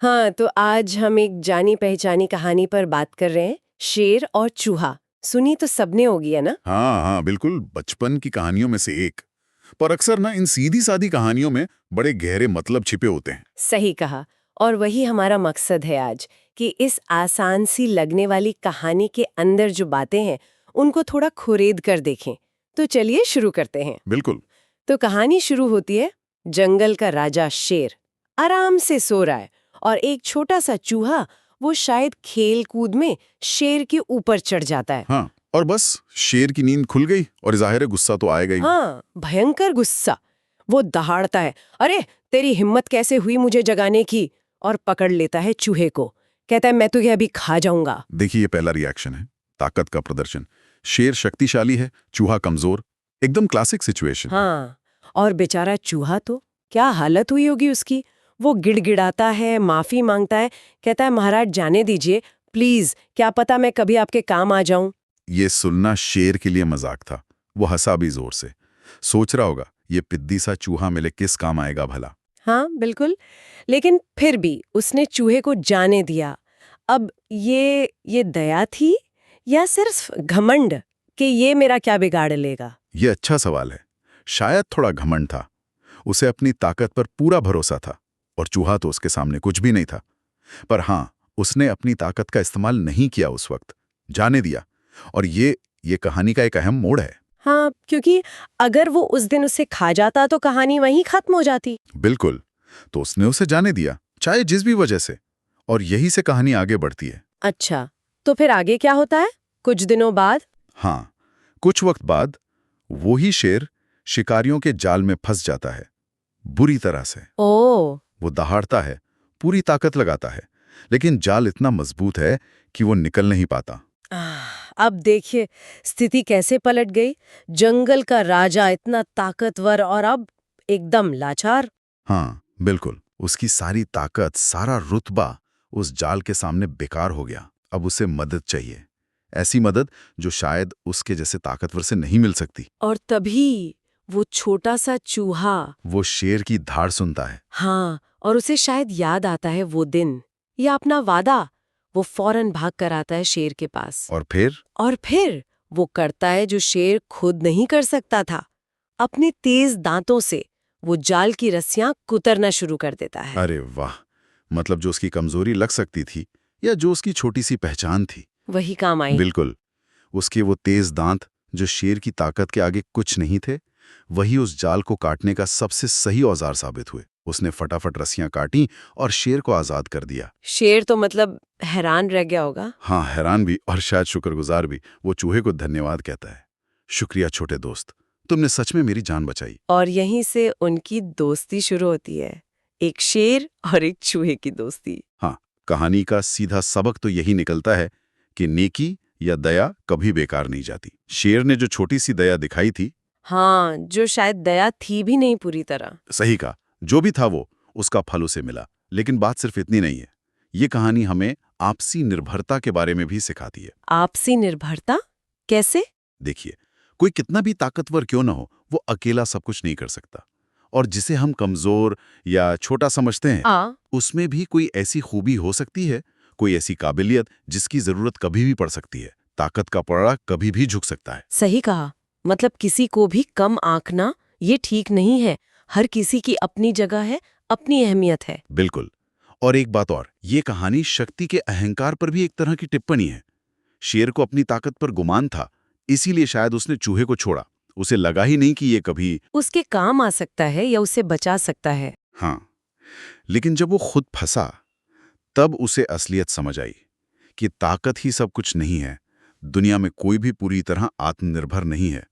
हाँ, तो आज हम एक जानी पहचानी कहानी पर बात कर रहे हैं, शेर और चूहा। सुनी तो सबने होगी, है ना? हाँ हाँ बिल्कुल, बचपन की कहानियों में से एक। पर अक्सर ना इन सीधी सादी कहानियों में बड़े गहरे मतलब छिपे होते हैं। सही कहा। और वही हमारा मकसद है आज, कि इस आसान सी लगने वाली कहानी के अंदर जो बातें हैं, उनको थोड़ा खुरेद कर देखें। तो चलिए शुरू करते हैं। बिल्कुल। तो कहानी शुरू होती है, जंगल का राजा शेर आराम से सो रहा है और एक छोटा सा चूहा, वो शायद खेल कूद में शेर के ऊपर चढ़ जाता है। हाँ, और बस शेर की नींद खुल गई और ज़ाहिर है गुस्सा तो आएगा ही। हाँ, भयंकर गुस्सा। वो दहाड़ता है, अरे तेरी हिम्मत कैसे हुई मुझे जगाने की, और पकड़ लेता है चूहे को। कहता है मैं तुझे अभी खा जाऊंगा। देखिए, ये पहला रिएक्शन है, ताकत का प्रदर्शन। शेर शक्तिशाली है, चूहा कमजोर। एकदम क्लासिक सिचुएशन। हाँ, और बेचारा चूहा तो क्या हालत हुई होगी उसकी। वो गिड़गिड़ाता है, माफी मांगता है, कहता है महाराज जाने दीजिए प्लीज, क्या पता मैं कभी आपके काम आ जाऊं। ये सुनना शेर के लिए मजाक था। वो हंसा भी जोर से। सोच रहा होगा, ये पिद्दी सा चूहा मिले किस काम आएगा भला। हाँ बिल्कुल, लेकिन फिर भी उसने चूहे को जाने दिया। अब ये दया थी या सिर्फ घमंड कि ये मेरा क्या बिगाड़ लेगा। ये अच्छा सवाल है। शायद थोड़ा घमंड था। उसे अपनी ताकत पर पूरा भरोसा था, और चूहा तो उसके सामने कुछ भी नहीं था। पर हाँ, उसने अपनी ताकत का इस्तेमाल नहीं किया उस वक्त, जाने दिया। और ये कहानी का एक अहम मोड़ है। हाँ, क्योंकि अगर वो उस दिन उसे खा जाता तो कहानी वहीं खत्म हो जाती। बिल्कुल। तो उसने उसे जाने दिया, चाहे जिस भी वजह से। और यही से कहानी आगे बढ़ती है। अच्छा, तो फिर आगे क्या होता है? कुछ दिनों बाद? हाँ, कुछ वक्त बाद वही शेर शिकारियों के जाल में फंस जाता है, बुरी तरह से। ओ, वो दहाड़ता है, पूरी ताकत लगाता है, लेकिन जाल इतना मजबूत है कि वो निकल नहीं पाता। अब देखिए स्थिति कैसे पलट गई। जंगल का राजा इतना ताकतवर और अब एकदम लाचार। हाँ बिल्कुल, उसकी सारी ताकत, सारा रुतबा उस जाल के सामने बेकार हो गया। अब उसे मदद चाहिए, ऐसी मदद जो शायद उसके जैसे ताकतवर से नहीं मिल सकती। और तभी वो छोटा सा चूहा, वो शेर की धाड़ सुनता है। हाँ, और उसे शायद याद आता है वो दिन या अपना वादा। वो फौरन भाग कर आता है शेर के पास। और फिर वो करता है जो शेर खुद नहीं कर सकता था। अपने तेज दांतों से वो जाल की रस्सियां कुतरना शुरू कर देता है। अरे वाह! मतलब जो उसकी कमजोरी लग सकती थी, या जो उसकी छोटी सी पहचान थी, वही काम आई। बिल्कुल। उसके वो तेज दांत, जो शेर की ताकत के आगे कुछ नहीं थे, वही उस जाल को काटने का सबसे सही औजार साबित हुए। उसने फटाफट रस्सियां काटी और शेर को आजाद कर दिया। शेर तो मतलब हैरान रह गया होगा। हाँ, हैरान भी और शायद शुक्रगुजार भी। वो चूहे को धन्यवाद कहता है। शुक्रिया छोटे दोस्त, तुमने सच में मेरी जान बचाई। और यहीं से उनकी दोस्ती शुरू होती है, एक शेर और एक चूहे की दोस्ती। हाँ, कहानी का सीधा सबक तो यही निकलता है कि नेकी या दया कभी बेकार नहीं जाती। शेर ने जो छोटी सी दया दिखाई थी, हाँ, जो शायद दया थी भी नहीं पूरी तरह। सही कहा, जो भी था वो उसका फल उसे मिला। लेकिन बात सिर्फ इतनी नहीं है। ये कहानी हमें आपसी निर्भरता के बारे में भी सिखाती है। आपसी निर्भरता? कैसे? देखिए, कोई कितना भी ताकतवर क्यों ना हो, वो अकेला सब कुछ नहीं कर सकता। और जिसे हम कमजोर या छोटा समझते हैं, आ, उसमें भी कोई ऐसी खूबी हो सकती है, कोई ऐसी काबिलियत जिसकी जरूरत कभी भी पड़ सकती है। ताकत का पड़ा कभी भी झुक सकता है। सही कहा। मतलब किसी को भी कम आंकना ये ठीक नहीं है। हर किसी की अपनी जगह है, अपनी अहमियत है। बिल्कुल। और एक बात और, ये कहानी शक्ति के अहंकार पर भी एक तरह की टिप्पणी है। शेर को अपनी ताकत पर गुमान था, इसीलिए शायद उसने चूहे को छोड़ा। उसे लगा ही नहीं कि ये कभी। उसके काम आ सकता है या उसे बचा सकता है। हाँ, लेकिन जब वो खुद फंसा, तब उसे असलियत समझ आई कि ताकत ही सब कुछ नहीं है। दुनिया में कोई भी पूरी तरह आत्मनिर्भर नहीं है।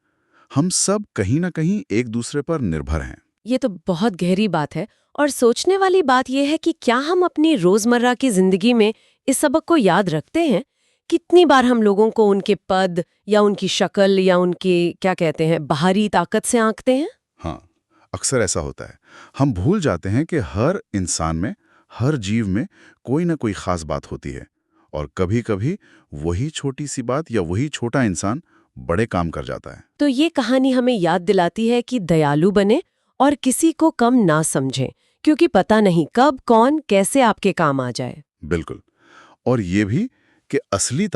हम सब कहीं ना कहीं एक दूसरे पर निर्भर हैं। ये तो बहुत गहरी बात है। और सोचने वाली बात यह है कि क्या हम अपनी रोजमर्रा की जिंदगी में इस सबक को याद रखते हैं? कितनी बार हम लोगों को उनके पद या उनकी शक्ल या उनके क्या कहते हैं बाहरी ताकत से आंकते हैं? हाँ, अक्सर ऐसा होता है। हम भूल जाते हैं कि हर इंसान में, हर जीव में कोई ना कोई खास बात होती है। और कभी-कभी वही छोटी सी बात या वही छोटा इंसान बड़े काम कर जाता है। तो ये कहानी हमें याद दिलाती है कि दयालु बने और किसी को कम ना समझें, क्योंकि पता नहीं कब कौन कैसे आपके काम आ जाए। बिल्कुल। और ये भी कि असली